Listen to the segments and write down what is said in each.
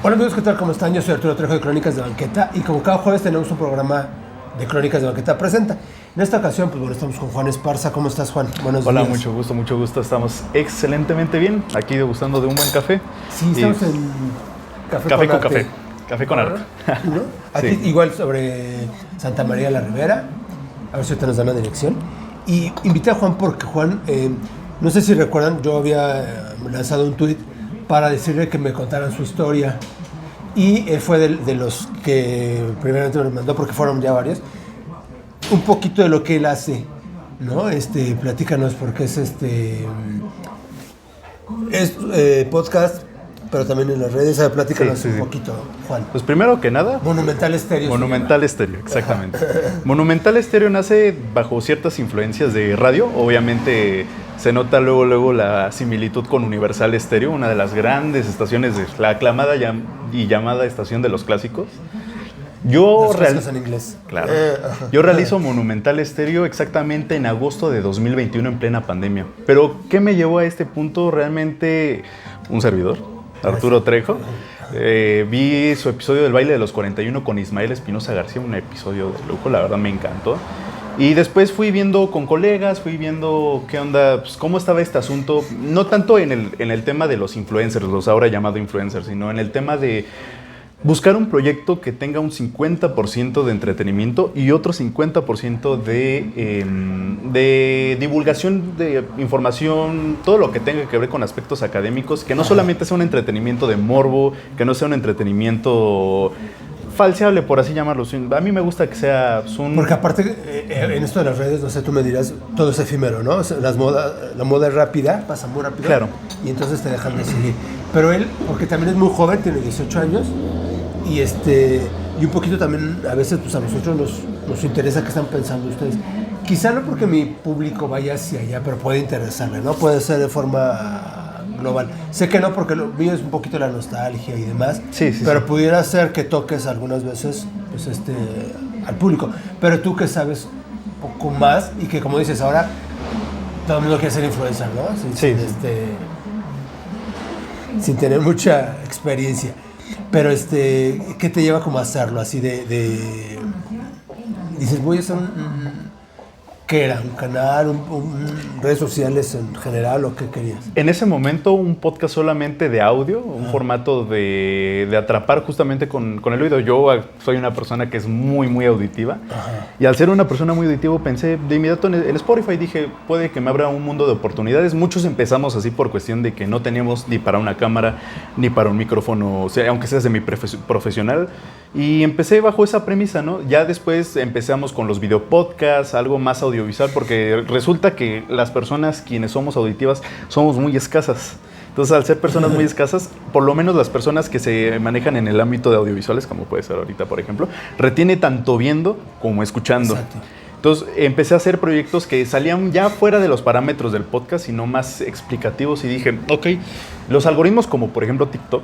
Hola amigos, ¿qué tal? ¿Cómo están? Yo soy Arturo Trejo de Crónicas de Banqueta y como cada jueves tenemos un programa de Crónicas de Banqueta Presenta. En esta ocasión, pues bueno, estamos con Juan Esparza. ¿Cómo estás, Juan? Buenos días. Hola, mucho gusto. Estamos excelentemente bien. Aquí degustando de un buen café. Sí, estamos en Café con café. Café con arte. ¿No? Aquí Sí. igual sobre Santa María la Ribera. A ver si ahorita nos dan la dirección. Y invité a Juan porque Juan, no sé si recuerdan, yo había lanzado un tuit para decirle que me contaran su historia. Y él fue de los que primeramente me lo mandó, porque fueron ya varios, un poquito de lo que él hace, ¿no? Platícanos, porque es podcast, pero también en las redes. Platícanos Sí. un poquito, Juan. Pues primero que nada, Monumental Estéreo. Monumental Estéreo, exactamente. Monumental Estéreo nace bajo ciertas influencias de radio. Obviamente se nota luego la similitud con Universal Estéreo, una de las grandes estaciones de la aclamada y llamada estación de los clásicos. Los clásicos en inglés. Claro. Yo realizo Monumental Estéreo exactamente en agosto de 2021 en plena pandemia. Pero ¿qué me llevó a este punto? Realmente un servidor, Arturo Trejo. Vi su episodio del baile de los 41 con Ismael Espinosa García, un episodio de lujo, la verdad me encantó. Y después fui viendo con colegas, fui viendo qué onda, pues cómo estaba este asunto, no tanto en el tema de los influencers, los ahora llamados influencers, sino en el tema de buscar un proyecto que tenga un 50% de entretenimiento y otro 50% de divulgación de información, todo lo que tenga que ver con aspectos académicos, que no solamente sea un entretenimiento de morbo, que no sea un entretenimiento falseable, por así llamarlo. A mí me gusta que sea Porque aparte, en esto de las redes, no sé, tú me dirás, todo es efímero, ¿no? O sea, la moda es rápida, pasa muy rápido. Claro. Y entonces te dejan de seguir. Pero él, porque también es muy joven, tiene 18 años, y un poquito también, a veces, pues a nosotros nos interesa qué están pensando ustedes. Quizá no porque mi público vaya hacia allá, pero puede interesarle, ¿no? Puede ser de forma global. Sé que no, porque lo mío es un poquito la nostalgia y demás, Sí. pero pudiera ser que toques algunas veces pues, al público. Pero tú que sabes un poco más y que, como dices, ahora todo el mundo quiere ser influencer, ¿no? Sin tener mucha experiencia. Pero, ¿qué te lleva como a hacerlo? Así dices, voy a hacer ¿qué era? ¿Un canal? ¿Redes sociales en general o qué querías? En ese momento un podcast solamente de audio, un formato de atrapar justamente con el oído. Yo soy una persona que es muy auditiva. Ajá. Y al ser una persona muy auditiva pensé de inmediato en Spotify, dije, puede que me abra un mundo de oportunidades. Muchos empezamos así por cuestión de que no teníamos ni para una cámara, ni para un micrófono, o sea, aunque sea semi-profesional. Y empecé bajo esa premisa, ¿no? Ya después empezamos con los videopodcasts, algo más audiovisual, porque resulta que las personas quienes somos auditivas somos muy escasas. Entonces, al ser personas muy escasas, por lo menos las personas que se manejan en el ámbito de audiovisuales, como puede ser ahorita, por ejemplo, retiene tanto viendo como escuchando. Exacto. Entonces, empecé a hacer proyectos que salían ya fuera de los parámetros del podcast, sino más explicativos, y dije, ok, los algoritmos como, por ejemplo, TikTok,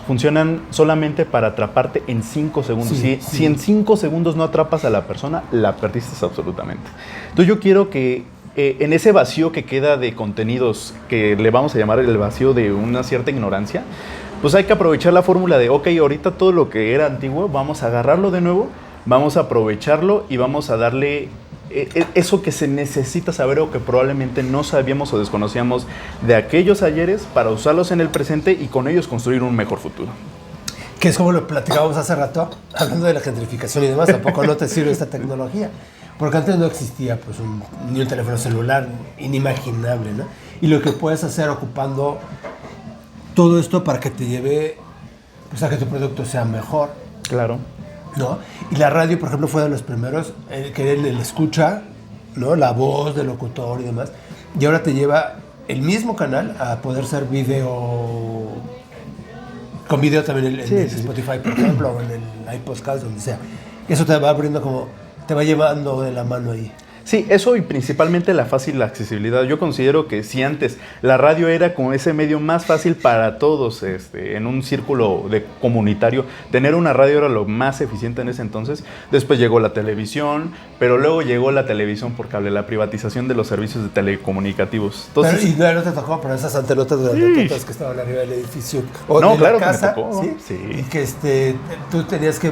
funcionan solamente para atraparte en 5 segundos. Si en 5 segundos no atrapas a la persona, la perdiste absolutamente. Entonces yo quiero que en ese vacío que queda de contenidos, que le vamos a llamar el vacío de una cierta ignorancia, pues hay que aprovechar la fórmula de, ok, ahorita todo lo que era antiguo, vamos a agarrarlo de nuevo, vamos a aprovecharlo y vamos a darle eso que se necesita saber o que probablemente no sabíamos o desconocíamos de aquellos ayeres para usarlos en el presente y con ellos construir un mejor futuro. Que es como lo platicábamos hace rato, hablando de la gentrificación y demás. Tampoco no te sirve esta tecnología, porque antes no existía pues ni un teléfono celular, inimaginable, ¿no? Y lo que puedes hacer ocupando todo esto para que te lleve pues, a que tu producto sea mejor. Claro. ¿No? Y la radio, por ejemplo, fue de los primeros que él escucha, ¿no? La voz del locutor y demás. Y ahora te lleva el mismo canal a poder ser video, con video también en Spotify, por ejemplo, o en el iPodcast, donde sea. Eso te va abriendo como, te va llevando de la mano ahí. Sí, eso y principalmente la fácil accesibilidad. Yo considero que si antes la radio era como ese medio más fácil para todos, en un círculo comunitario, tener una radio era lo más eficiente en ese entonces. Después llegó la televisión, pero luego llegó la televisión por cable, la privatización de los servicios de telecomunicativos. Entonces, pero, ¿y no te tocó poner esas antenotas grandototas que estaban arriba del edificio? O no, de claro la casa, que me tocó. ¿sí? Sí. Y que tú tenías que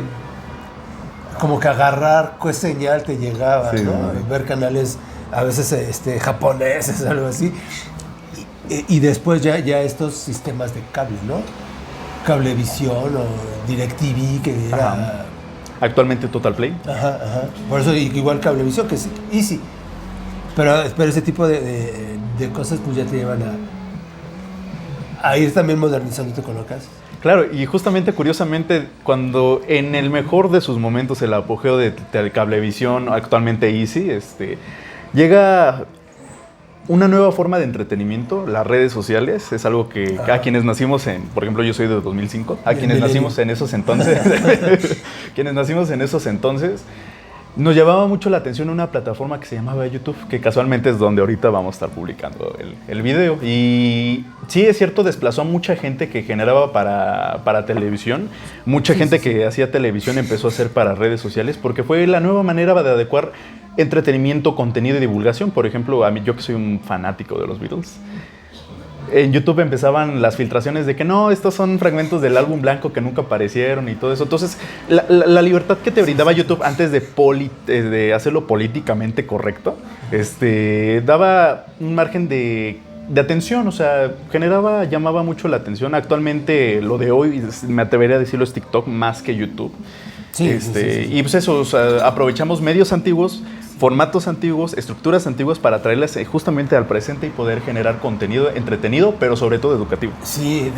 como que agarrar qué señal te llegaba, Sí, ¿no? sí. Ver canales a veces japoneses, algo así. Y después ya estos sistemas de cable, ¿no? Cablevisión o DirecTV, que era... Ajá. Actualmente Total Play. Ajá. Por eso igual Cablevisión, que es Easy. Pero ese tipo de cosas pues ya te llevan a ir también modernizándote con lo que haces. Claro, y justamente, curiosamente, cuando en el mejor de sus momentos, el apogeo de Cablevisión, actualmente Easy, llega una nueva forma de entretenimiento, las redes sociales. Es algo que a quienes nacimos por ejemplo, yo soy de 2005, a quienes nacimos en esos entonces, nos llamaba mucho la atención una plataforma que se llamaba YouTube, que casualmente es donde ahorita vamos a estar publicando el video. Y sí, es cierto, desplazó a mucha gente que generaba para televisión. Mucha gente que hacía televisión empezó a hacer para redes sociales, porque fue la nueva manera de adecuar entretenimiento, contenido y divulgación. Por ejemplo, a mí, yo que soy un fanático de los Beatles, en YouTube empezaban las filtraciones de que no, estos son fragmentos del álbum blanco que nunca aparecieron y todo eso. Entonces, la libertad que te brindaba YouTube antes de hacerlo políticamente correcto, daba un margen de atención, o sea, llamaba mucho la atención. Actualmente, lo de hoy, me atrevería a decirlo, es TikTok más que YouTube. Sí. Y pues eso, o sea, aprovechamos medios antiguos, formatos antiguos, estructuras antiguas para traerlas justamente al presente y poder generar contenido entretenido, pero sobre todo educativo. Sí,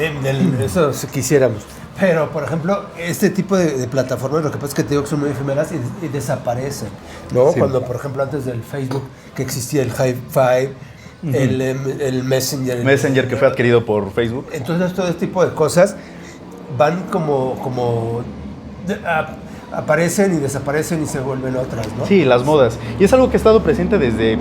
eso quisiéramos. Pero, por ejemplo, este tipo de plataformas, lo que pasa es que te digo que son muy efímeras y desaparecen, ¿no? Sí. Cuando, por ejemplo, antes del Facebook, que existía el High Five, el Messenger. Messenger, que fue adquirido por Facebook. Entonces, todo este tipo de cosas van aparecen y desaparecen y se vuelven otras, ¿no? Sí, las modas. Y es algo que ha estado presente desde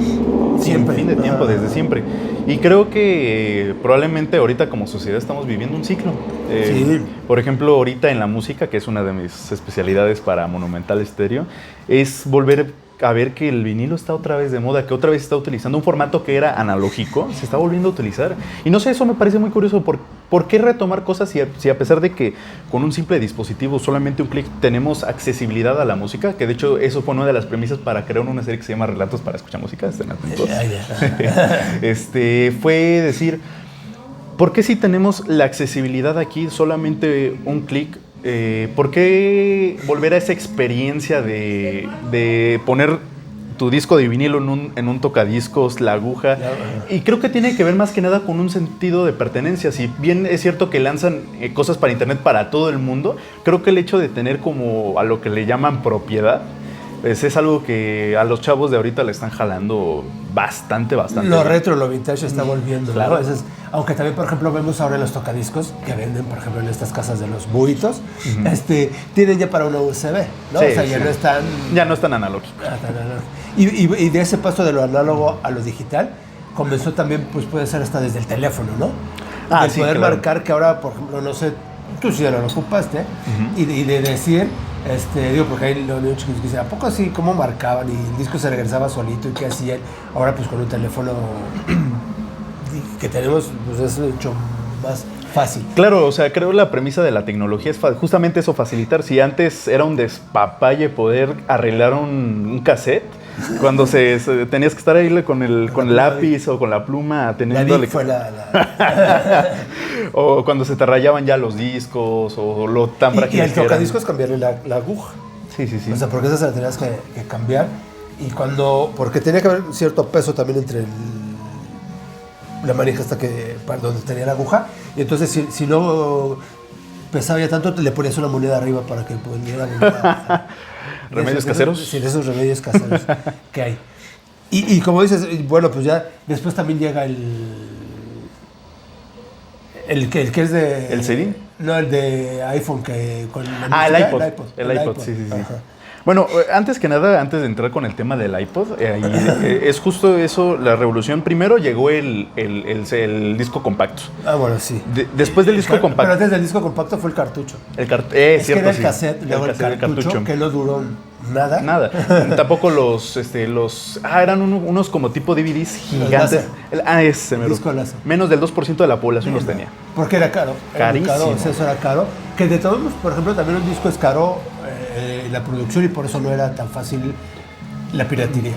Siempre. Fin de tiempo, desde siempre. Y creo que probablemente ahorita como sociedad estamos viviendo un ciclo. Sí. Por ejemplo, ahorita en la música, que es una de mis especialidades para Monumental Estéreo, es volver a ver que el vinilo está otra vez de moda, que otra vez está utilizando un formato que era analógico, se está volviendo a utilizar. Y no sé, eso me parece muy curioso. ¿Por qué retomar cosas si a pesar de que con un simple dispositivo, solamente un clic, tenemos accesibilidad a la música? Que de hecho eso fue una de las premisas para crear una serie que se llama Relatos para Escuchar Música. Fue decir, ¿por qué si tenemos la accesibilidad aquí, solamente un clic? ¿Por qué volver a esa experiencia de poner tu disco de vinilo en un tocadiscos, la aguja? Y creo que tiene que ver más que nada con un sentido de pertenencia. Si bien es cierto que lanzan cosas para internet para todo el mundo, creo que el hecho de tener como a lo que le llaman propiedad, pues es algo que a los chavos de ahorita le están jalando bastante. Lo retro, lo vintage está volviendo, claro. ¿no? Aunque también, por ejemplo, vemos ahora en los tocadiscos que venden, por ejemplo, en estas casas de los buitos, tienen ya para una USB, ¿no? Sí, o sea, ya no están analógicos. Y de ese paso de lo análogo a lo digital, comenzó también, pues puede ser hasta desde el teléfono, ¿no? El sí, poder claro. marcar que ahora, por ejemplo, no sé, tú sí ya lo ocupaste, y de decir, porque hay los niños chicos que dicen, ¿a poco así? ¿Cómo marcaban? Y el disco se regresaba solito, ¿y qué hacían? Ahora, pues con un teléfono que tenemos, pues es mucho más fácil. Claro, o sea, creo la premisa de la tecnología es justamente eso, facilitar. Si antes era un despapalle poder arreglar un cassette, cuando tenías que estar ahí con el lápiz o con la pluma teniendo... O cuando se te rayaban ya los discos o lo tan frágil. Y el tocadiscos cambiarle la aguja. Sí. O sea, porque esa se la tenías que cambiar. Y porque tenía que haber cierto peso también entre la manija para donde tenía la aguja. Y entonces, si no pesaba ya tanto, le ponías una moneda arriba para que pudiera... ¿Remedios caseros? Sí, de esos remedios caseros que hay. Y como dices, bueno, pues ya después también llega el que es de... ¿El CD? No, el de iPhone, que con el iPod. El iPod, sí. Ajá. Bueno, antes que nada, antes de entrar con el tema del iPod, es justo eso, la revolución. Primero llegó el disco compacto. Ah, bueno, sí. Después del disco compacto. Pero antes del disco compacto fue el cartucho. Es cierto, que era el sí. cassette, luego el cartucho, que no duró nada. Nada. Tampoco eran unos como tipo DVDs gigantes. Ese mero. Disco láser. Menos del 2% de la población los tenía. Porque era caro. Carísimo. Era caro, eso era caro. Que de todos, por ejemplo, también un disco es caro la producción y por eso no era tan fácil la piratería.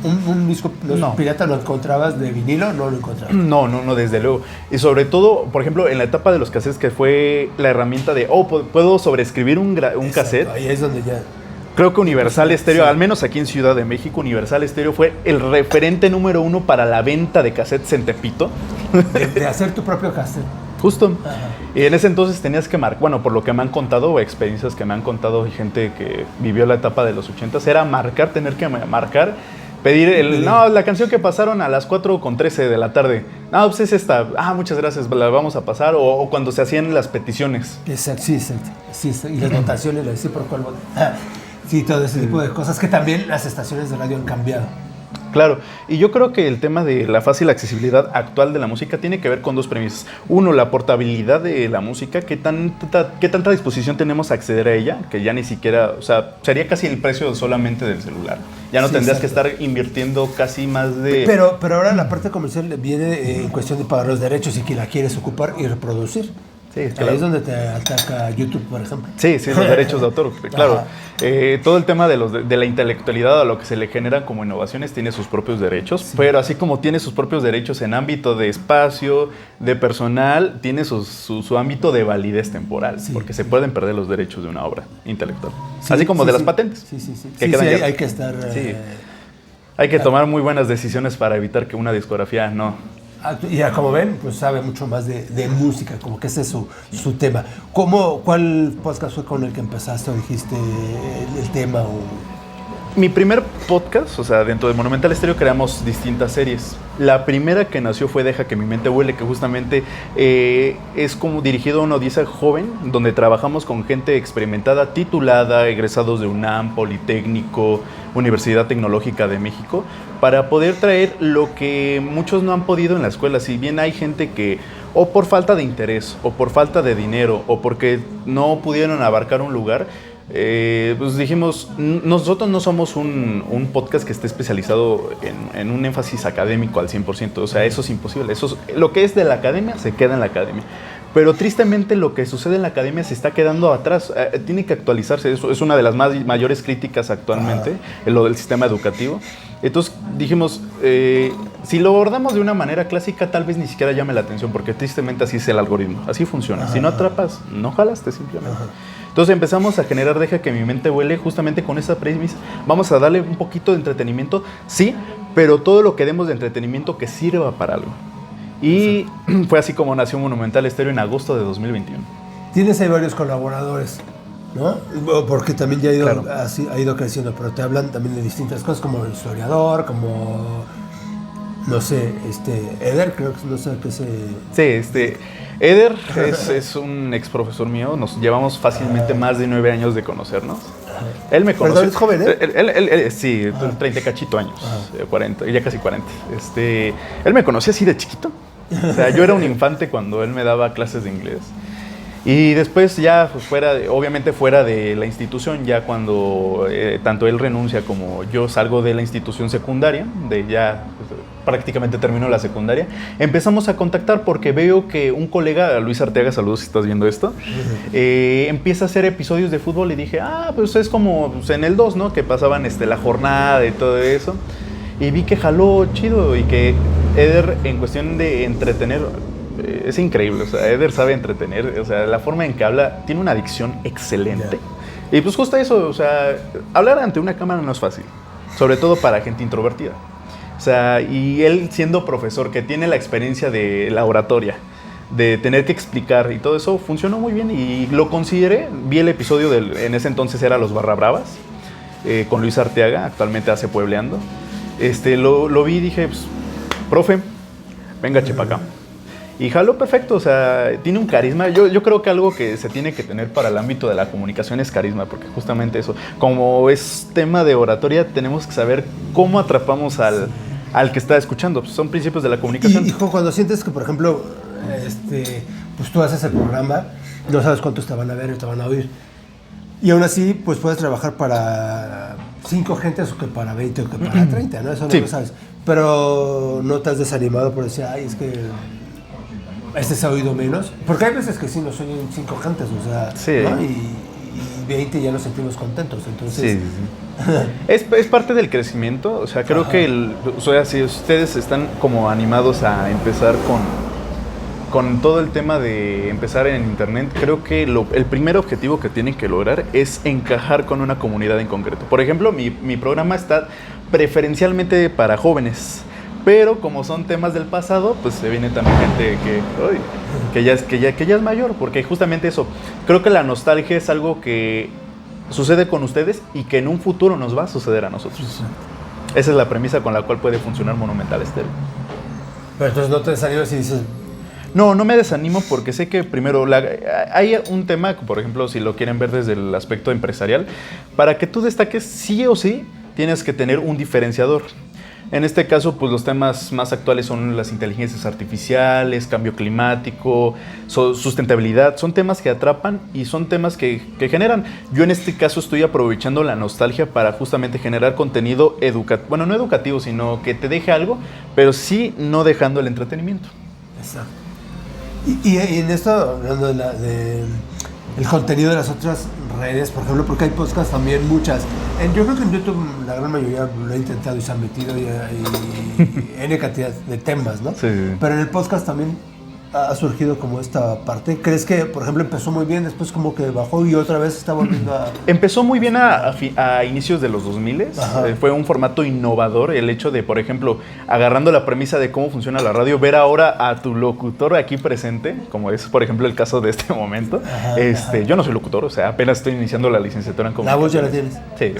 Un disco pirata lo encontrabas de vinilo, no lo encontrabas. No, desde luego. Y sobre todo, por ejemplo, en la etapa de los cassettes, que fue la herramienta de, puedo sobreescribir un cassette. Ahí es donde ya... Creo que Universal Stereo, al menos aquí en Ciudad de México, Universal Stereo fue el referente número 1 para la venta de cassettes en Tepito. De hacer tu propio cassette. Justo. Ajá. Y en ese entonces tenías que marcar, bueno, por lo que me han contado, o experiencias que me han contado y gente que vivió la etapa de los 80s, era tener que marcar, pedir la canción que pasaron a las 4:13 de la tarde. No, pues es esta. Muchas gracias, la vamos a pasar. O cuando se hacían las peticiones. Exacto, sí, y las votaciones, sí, por cuál voto. Sí, todo ese tipo de cosas que también las estaciones de radio han cambiado. Claro, y yo creo que el tema de la fácil accesibilidad actual de la música tiene que ver con dos premisas. Uno, la portabilidad de la música, qué tanta disposición tenemos a acceder a ella, que ya ni siquiera, o sea, sería casi el precio solamente del celular. Ya no tendrías que estar invirtiendo casi más de... Pero ahora la parte comercial viene en cuestión de pagar los derechos y que la quieres ocupar y reproducir. Sí, claro. Ahí es donde te ataca YouTube, por ejemplo. Sí, los derechos de autor, claro. Todo el tema de la intelectualidad, a lo que se le genera como innovaciones, tiene sus propios derechos, pero así como tiene sus propios derechos en ámbito de espacio, de personal, tiene su ámbito de validez temporal, porque se pueden perder los derechos de una obra intelectual. Así como de las patentes. Hay que estar... Hay que tomar muy buenas decisiones para evitar que una discografía no... Y ya como ven, pues sabe mucho más de música, como que ese es su tema. ¿Cuál podcast fue con el que empezaste o dijiste el tema? Mi primer podcast, o sea, dentro de Monumental Estéreo creamos distintas series. La primera que nació fue Deja que mi mente vuele, que justamente es como dirigido a una audiencia joven, donde trabajamos con gente experimentada, titulada, egresados de UNAM, Politécnico, Universidad Tecnológica de México, para poder traer lo que muchos no han podido en la escuela. Si bien hay gente que, o por falta de interés, o por falta de dinero, o porque no pudieron abarcar un lugar, pues dijimos, nosotros no somos un podcast que esté especializado en un énfasis académico al 100%, o sea, eso es imposible. Lo que es de la academia se queda en la academia. Pero tristemente lo que sucede en la academia se está quedando atrás, tiene que actualizarse. Eso es una de las mayores críticas actualmente, lo del sistema educativo. Entonces dijimos, si lo abordamos de una manera clásica, tal vez ni siquiera llame la atención, porque tristemente así es el algoritmo, así funciona. Si no atrapas, no jalaste simplemente. Entonces empezamos a generar Deja que mi mente vuele justamente con esa premisa. Vamos a darle un poquito de entretenimiento, sí, pero todo lo que demos de entretenimiento que sirva para algo. Y fue así como nació Monumental Estéreo en agosto de 2021. Tienes ahí varios colaboradores, ¿no? Porque también ya ha ido creciendo, pero te hablan también de distintas cosas, como el historiador, como, no sé, Eder, creo que no sé qué se... Sí, Eder es un ex profesor mío, nos llevamos fácilmente más de 9 años de conocernos. Él me conoció. Pero es joven, ¿eh? Él sí, 30 cachito años, 40, ya casi 40. Él me conoció así de chiquito. O sea, yo era un infante cuando él me daba clases de inglés. Y después ya, pues, obviamente fuera de la institución, ya cuando tanto él renuncia como yo salgo de la institución secundaria, prácticamente termino la secundaria, empezamos a contactar porque veo que un colega, Luis Arteaga, saludos si estás viendo esto, empieza a hacer episodios de fútbol y dije, pues es como pues, en el 2, ¿no? Que pasaban la jornada y todo eso. Y vi que jaló chido y que Eder, en cuestión de entretener, es increíble. O sea, Eder sabe entretener. O sea, la forma en que habla, tiene una dicción excelente. Y pues justo eso, o sea, hablar ante una cámara no es fácil. Sobre todo para gente introvertida. O sea, y él siendo profesor, que tiene la experiencia de la oratoria, de tener que explicar y todo eso, funcionó muy bien y lo consideré. Vi el episodio en ese entonces era Los Barra Bravas, con Luis Arteaga, actualmente hace Puebleando. Lo vi y dije, pues, profe, venga chepa acá. Y jaló perfecto, o sea, tiene un carisma. Yo creo que algo que se tiene que tener para el ámbito de la comunicación es carisma, porque justamente eso, como es tema de oratoria, tenemos que saber cómo atrapamos al que está escuchando. Pues son principios de la comunicación. Y cuando sientes que, por ejemplo, pues tú haces el programa, no sabes cuántos te van a ver o te van a oír. Y aún así, pues puedes trabajar para 5 gentes o que para 20 o que para 30, ¿no? Eso no lo sabes. Pero no te has desanimado por decir, ay, es que se ha oído menos. Porque hay veces que sí nos oyen 5 gentes, o sea, ¿no? Y 20 ya nos sentimos contentos, entonces... Es parte del crecimiento, o sea, creo que o sea, si ustedes están como animados a empezar con todo el tema de empezar en internet, creo que el primer objetivo que tienen que lograr es encajar con una comunidad en concreto. Por ejemplo, mi programa está preferencialmente para jóvenes, pero como son temas del pasado, pues se viene también gente que ya es mayor, porque justamente eso, creo que la nostalgia es algo que sucede con ustedes y que en un futuro nos va a suceder a nosotros. Esa es la premisa con la cual puede funcionar Monumental Estéreo. Pero entonces no te desanimas y dices... No me desanimo porque sé que primero hay un tema, por ejemplo, si lo quieren ver desde el aspecto empresarial, para que tú destaques sí o sí tienes que tener un diferenciador. En este caso, pues los temas más actuales son las inteligencias artificiales, cambio climático, sustentabilidad. Son temas que atrapan y son temas que generan. Yo en este caso estoy aprovechando la nostalgia para justamente generar contenido educativo. Bueno, no educativo, sino que te deje algo, pero sí no dejando el entretenimiento. Exacto. Y en esto, hablando el contenido de las otras redes, por ejemplo, porque hay podcasts también muchas. Yo creo que en YouTube la gran mayoría lo ha intentado y se han metido y N cantidad de temas, ¿no? Sí. Pero en el podcast también ha surgido como esta parte. ¿Crees que, por ejemplo, empezó muy bien, después como que bajó y otra vez está volviendo a...? Empezó muy bien a inicios de los 2000. Fue un formato innovador. El hecho de, por ejemplo, agarrando la premisa de cómo funciona la radio, ver ahora a tu locutor aquí presente, como es, por ejemplo, el caso de este momento. Yo no soy locutor, o sea, apenas estoy iniciando la licenciatura en comunicación. La voz ya la tienes. Sí,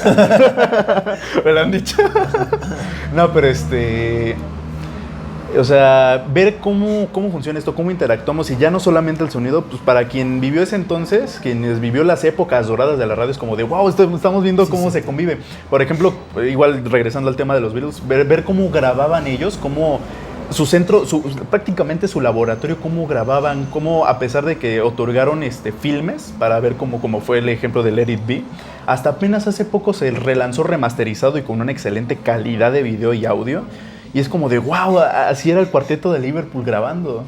me lo han dicho. No, pero o sea, ver cómo funciona esto, cómo interactuamos y ya no solamente el sonido, pues para quien vivió ese entonces, quienes vivió las épocas doradas de la radio, es como de wow, estamos viendo cómo se convive. Por ejemplo, igual regresando al tema de los Beatles, ver cómo grababan ellos, cómo su centro, prácticamente su laboratorio, cómo grababan, cómo a pesar de que otorgaron filmes para ver cómo fue el ejemplo de Let It Be, hasta apenas hace poco se relanzó remasterizado y con una excelente calidad de video y audio. Y es como de, wow, así era el cuarteto de Liverpool grabando.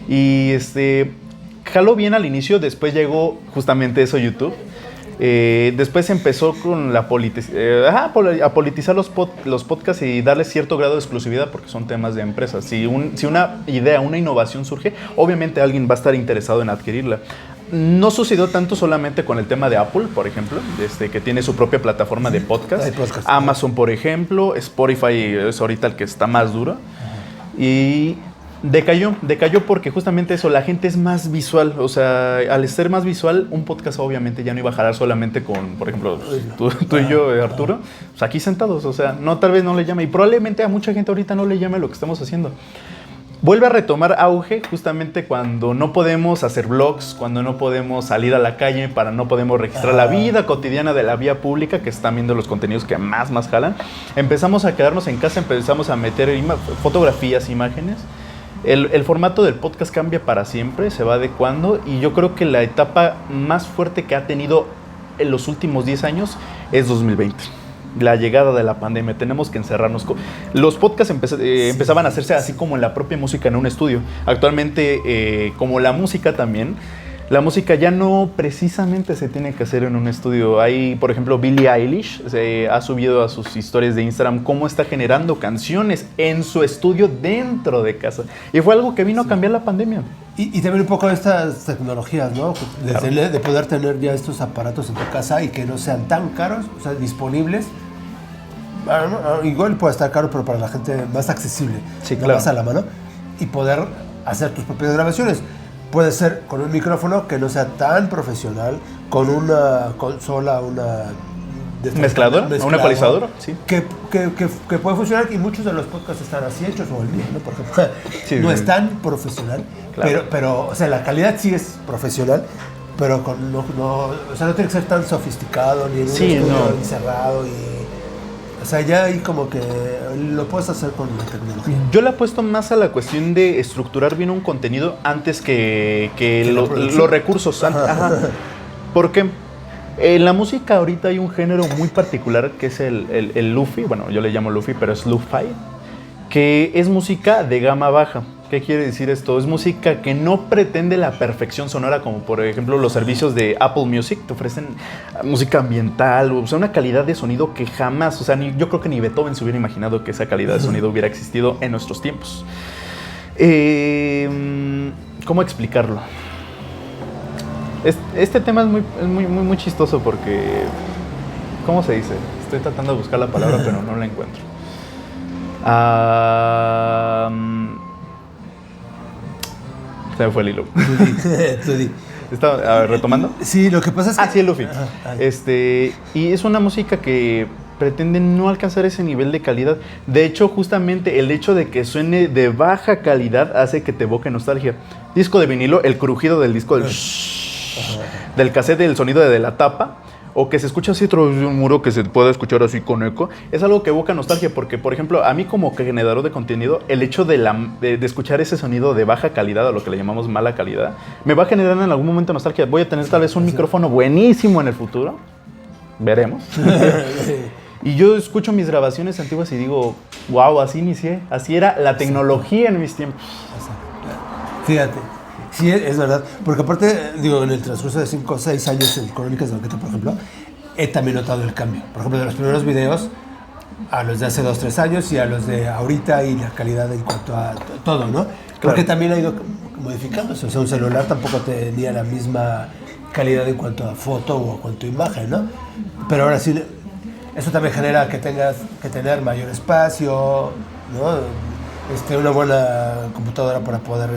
Y jaló bien al inicio, después llegó justamente eso YouTube. Después empezó con a politizar los podcasts y darles cierto grado de exclusividad porque son temas de empresas. Si una idea, una innovación surge, obviamente alguien va a estar interesado en adquirirla. No sucedió tanto solamente con el tema de Apple, por ejemplo, que tiene su propia plataforma de podcast. Amazon, por ejemplo, Spotify es ahorita el que está más duro. Y decayó porque justamente eso, la gente es más visual. O sea, al ser más visual, un podcast obviamente ya no iba a jalar solamente con, por ejemplo, tú y yo, Arturo, pues aquí sentados. O sea, tal vez no le llame. Y probablemente a mucha gente ahorita no le llame lo que estamos haciendo. Vuelve a retomar auge justamente cuando no podemos hacer vlogs, cuando no podemos salir a la calle, no podemos registrar la vida cotidiana de la vía pública, que están viendo los contenidos que más jalan. Empezamos a quedarnos en casa, empezamos a meter fotografías, imágenes. El formato del podcast cambia para siempre, se va adecuando y yo creo que la etapa más fuerte que ha tenido en los últimos 10 años es 2020. La llegada de la pandemia, tenemos que encerrarnos. Los podcasts empezaban a hacerse así como en la propia música en un estudio. Actualmente, como la música también, la música ya no precisamente se tiene que hacer en un estudio. Hay, por ejemplo, Billie Eilish ha subido a sus historias de Instagram cómo está generando canciones en su estudio dentro de casa. Y fue algo que vino a cambiar la pandemia. Y también un poco de estas tecnologías, ¿no? De poder tener ya estos aparatos en tu casa y que no sean tan caros, o sea, disponibles. Igual puede estar caro, pero para la gente más accesible, claro. Más a la mano, y poder hacer tus propias grabaciones. Puede ser con un micrófono que no sea tan profesional, con una consola, ¿Mezclador? ¿Un ecualizador? Sí. Que puede funcionar y muchos de los podcasts están así hechos, o el mío, ¿no? Por ejemplo, Sí, no sí. es tan profesional, Claro. pero, o sea, la calidad sí es profesional, pero o sea, no tiene que ser tan sofisticado, ni en un Sí, estudio no. encerrado, o sea, ya ahí como que lo puedes hacer con la tecnología. Yo le apuesto más a la cuestión de estructurar bien un contenido antes que la los producción. recursos. Ajá. Porque en la música ahorita hay un género muy particular que es el Lufi. Bueno, yo le llamo Lufi, pero es Lo-Fi, que es música de gama baja. ¿Qué quiere decir esto? Es música que no pretende la perfección sonora, como por ejemplo los servicios de Apple Music te ofrecen música ambiental, o sea, una calidad de sonido que jamás, o sea, yo creo que ni Beethoven se hubiera imaginado que esa calidad de sonido hubiera existido en nuestros tiempos. ¿Cómo explicarlo? Este tema es muy chistoso porque, ¿cómo se dice? Estoy tratando de buscar la palabra, pero no la encuentro. Se me fue el hilo. Tú di. A ver, retomando. Sí, lo que pasa es que... Sí, el Luffy. Ajá. Y es una música que pretende no alcanzar ese nivel de calidad. De hecho, justamente el hecho de que suene de baja calidad hace que te evoque nostalgia. Disco de vinilo, el crujido del disco, del cassette, el sonido de la tapa, o que se escucha así otro muro que se pueda escuchar así con eco, es algo que evoca nostalgia, porque, por ejemplo, a mí como generador de contenido, el hecho de escuchar ese sonido de baja calidad, o lo que le llamamos mala calidad, me va a generar en algún momento nostalgia. Voy a tener tal vez un micrófono buenísimo en el futuro, veremos. Y yo escucho mis grabaciones antiguas y digo, wow, así inicié, así era la tecnología en mis tiempos. Fíjate, sí, es verdad. Porque aparte, digo, en el transcurso de 5 o 6 años en Crónicas de Banqueta, por ejemplo, he también notado el cambio. Por ejemplo, de los primeros videos a los de hace 2 o 3 años y a los de ahorita y la calidad en cuanto a todo, ¿no? Porque también ha ido modificándose. O sea, un celular tampoco tenía la misma calidad en cuanto a foto o en cuanto a imagen, ¿no? Pero ahora sí, eso también genera que tengas que tener mayor espacio, ¿no? Una buena computadora para poder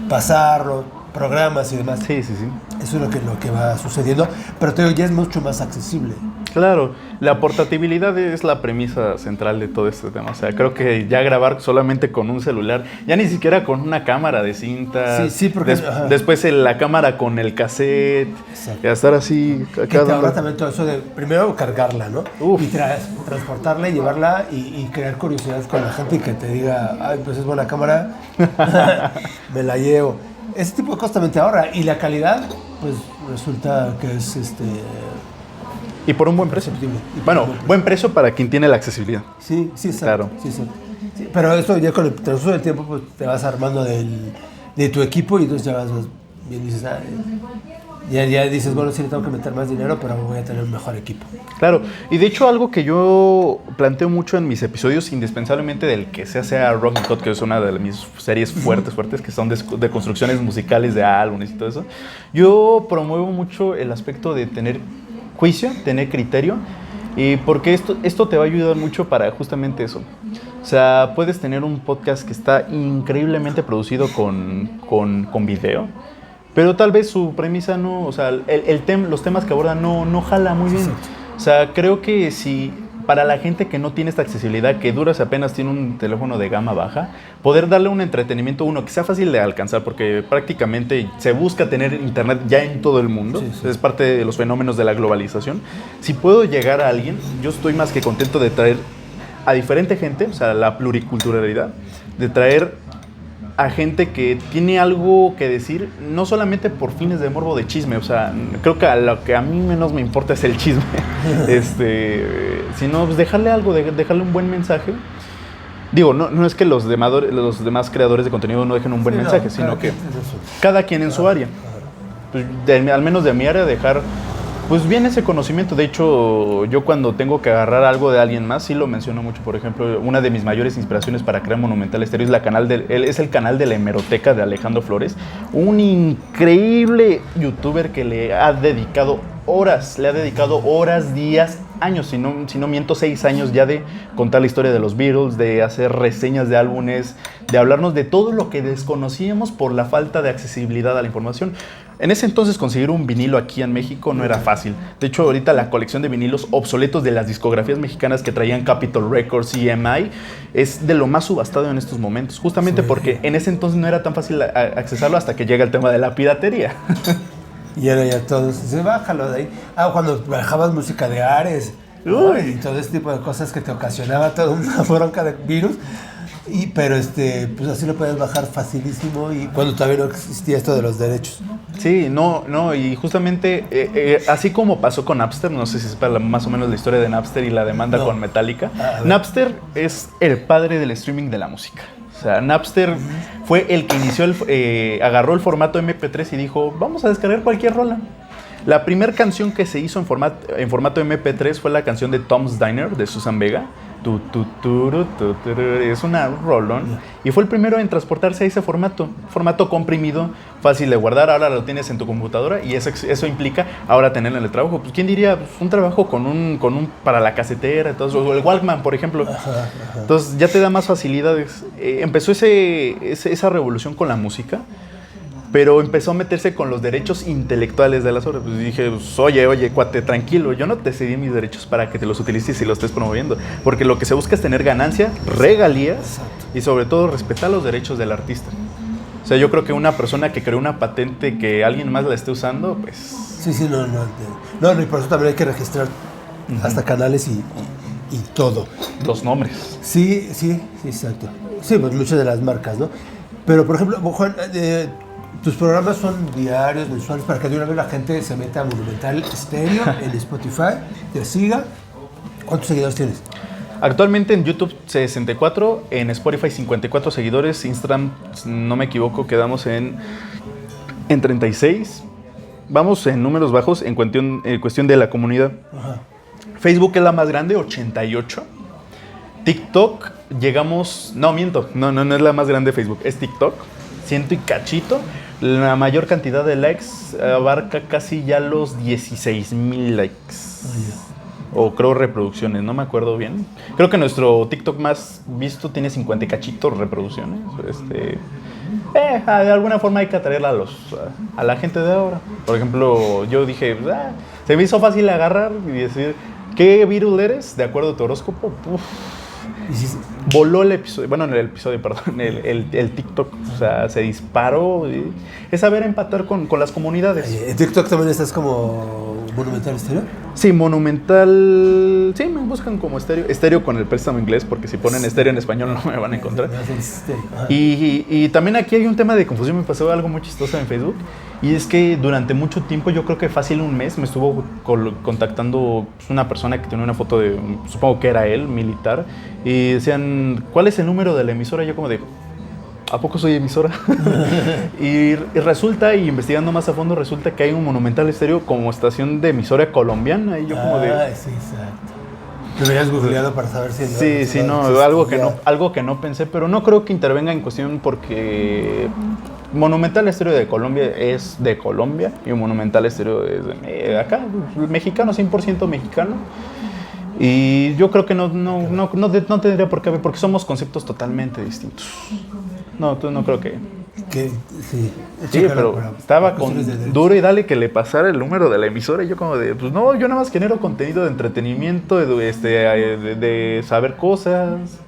pasarlo, programas y demás. Sí. Eso es lo que va sucediendo, pero te digo, ya es mucho más accesible. Claro, la portabilidad es la premisa central de todo este tema. O sea, creo que ya grabar solamente con un celular, ya ni siquiera con una cámara de cinta. Sí, porque... después la cámara con el cassette. Exacto. Y a estar así... Y te ahorra también todo eso de, primero, cargarla, ¿no? Uf. Y transportarla y llevarla y crear curiosidad con la gente y que te diga, ay, pues es buena cámara, me la llevo. Ese tipo de cosas también te ahorra. Y la calidad, pues resulta que es Y por un buen precio. Y Bueno, buen precio para quien tiene la accesibilidad. Sí, exacto. Claro. Sí. Sí, pero esto ya con el transcurso del tiempo, pues te vas armando de tu equipo y entonces ya vas bien, dices, ya dices, bueno, sí le tengo que meter más dinero, pero voy a tener un mejor equipo. Claro, y de hecho algo que yo planteo mucho en mis episodios, indispensablemente del que sea Rock and Cut, que es una de mis series fuertes, que son de construcciones musicales de álbumes y todo eso, yo promuevo mucho el aspecto de tener juicio, tener criterio, y porque esto te va a ayudar mucho para justamente eso. O sea, puedes tener un podcast que está increíblemente producido con video, pero tal vez su premisa no, o sea, los temas que abordan no jala muy bien. Exacto. O sea, creo que si para la gente que no tiene esta accesibilidad, que duras apenas tiene un teléfono de gama baja, poder darle un entretenimiento, que sea fácil de alcanzar, porque prácticamente se busca tener internet ya en todo el mundo, Sí. es parte de los fenómenos de la globalización. Si puedo llegar a alguien, yo estoy más que contento de traer a diferente gente, o sea, la pluriculturalidad, de traer a gente que tiene algo que decir, no solamente por fines de morbo de chisme, o sea, creo que lo que a mí menos me importa es el chisme, sino pues dejarle algo, dejarle un buen mensaje. Digo, no es que los demás creadores de contenido no dejen un buen mensaje, sino que cada quien en su área. Pues, al menos de mi área, dejar pues bien ese conocimiento. De hecho, yo cuando tengo que agarrar algo de alguien más, sí lo menciono mucho. Por ejemplo, una de mis mayores inspiraciones para crear Monumental Estéreo es el canal de la hemeroteca de Alejandro Flores, un increíble youtuber que le ha dedicado horas, le ha dedicado horas, días, años, si no miento, 6 años ya de contar la historia de los Beatles, de hacer reseñas de álbumes, de hablarnos de todo lo que desconocíamos por la falta de accesibilidad a la información. En ese entonces conseguir un vinilo aquí en México no era fácil. De hecho, ahorita la colección de vinilos obsoletos de las discografías mexicanas que traían Capitol Records y EMI es de lo más subastado en estos momentos, justamente porque en ese entonces no era tan fácil accesarlo hasta que llega el tema de la piratería. Y ahora ya todos, se bájalo de ahí. Cuando bajabas música de Ares, ¿no? Y todo ese tipo de cosas que te ocasionaba toda una bronca de virus. Pero pues así lo puedes bajar facilísimo y cuando todavía no existía esto de los derechos. Sí, no, y justamente así como pasó con Napster, no sé si sepa más o menos la historia de Napster y la demanda con Metallica. Napster es el padre del streaming de la música. O sea, Napster fue el que inició, agarró el formato MP3 y dijo, vamos a descargar cualquier rola. La primera canción que se hizo en formato MP3 fue la canción de Tom's Diner de Susan Vega. Es una rolón. Y fue el primero en transportarse a ese formato comprimido, fácil de guardar. Ahora lo tienes en tu computadora y eso implica ahora tenerlo en el trabajo. Pues quién diría, pues, un trabajo con un para la casetera, entonces, o el Walkman, por ejemplo. Entonces ya te da más facilidades. Empezó esa revolución con la música, pero empezó a meterse con los derechos intelectuales de las obras. Pues dije, pues, oye, cuate, tranquilo, yo no te cedí mis derechos para que te los utilices y los estés promoviendo. Porque lo que se busca es tener ganancia, regalías y sobre todo respetar los derechos del artista. O sea, yo creo que una persona que creó una patente que alguien más la esté usando, pues... Sí, no, y por eso también hay que registrar hasta canales y todo. Los nombres. Sí, exacto. Sí, pues muchas de las marcas, ¿no? Pero, por ejemplo, Juan... tus programas son diarios, mensuales, para que de una vez la gente se meta a Monumental Stereo en Spotify, te siga. ¿Cuántos seguidores tienes? Actualmente en YouTube 64, en Spotify 54 seguidores, Instagram, no me equivoco, quedamos en 36. Vamos en números bajos en cuestión de la comunidad. Ajá. Facebook es la más grande, 88. TikTok llegamos... No, miento, no es la más grande Facebook, es TikTok. 100 y cachito. La mayor cantidad de likes abarca casi ya los 16,000 likes. O creo reproducciones, no me acuerdo bien. Creo que nuestro TikTok más visto tiene 50 y cachito reproducciones. De alguna forma hay que atraerla a la gente de ahora. Por ejemplo, yo dije, se me hizo fácil agarrar y decir, ¿qué Beatle eres? De acuerdo a tu horóscopo. Voló el episodio, el TikTok, o sea, se disparó. Es saber empatar con las comunidades. ¿En TikTok también estás como Monumental Stereo? Sí, Monumental, sí, me buscan como estéreo con el préstamo inglés, porque si ponen estéreo en español no me van a encontrar. Y también aquí hay un tema de confusión, me pasó algo muy chistoso en Facebook, y es que durante mucho tiempo, yo creo que fácil un mes, me estuvo contactando una persona que tenía una foto de, supongo que era él, militar, y decían, ¿cuál es el número de la emisora? Y yo como de, ¿a poco soy emisora? y resulta, y investigando más a fondo, resulta que hay un Monumental Stereo como estación de emisora colombiana, y yo como de... sí, exacto. Lo habías googleado para saber si... algo que no pensé, pero no creo que intervenga en cuestión porque... Monumental Stereo de Colombia es de Colombia y Monumental Stereo es de acá, mexicano, 100% mexicano. Y yo creo que no tendría por qué haber, porque somos conceptos totalmente distintos. No creo que... Sí, pero estaba con duro y dale que le pasara el número de la emisora y yo como de, pues no, yo nada más genero contenido de entretenimiento, de saber cosas.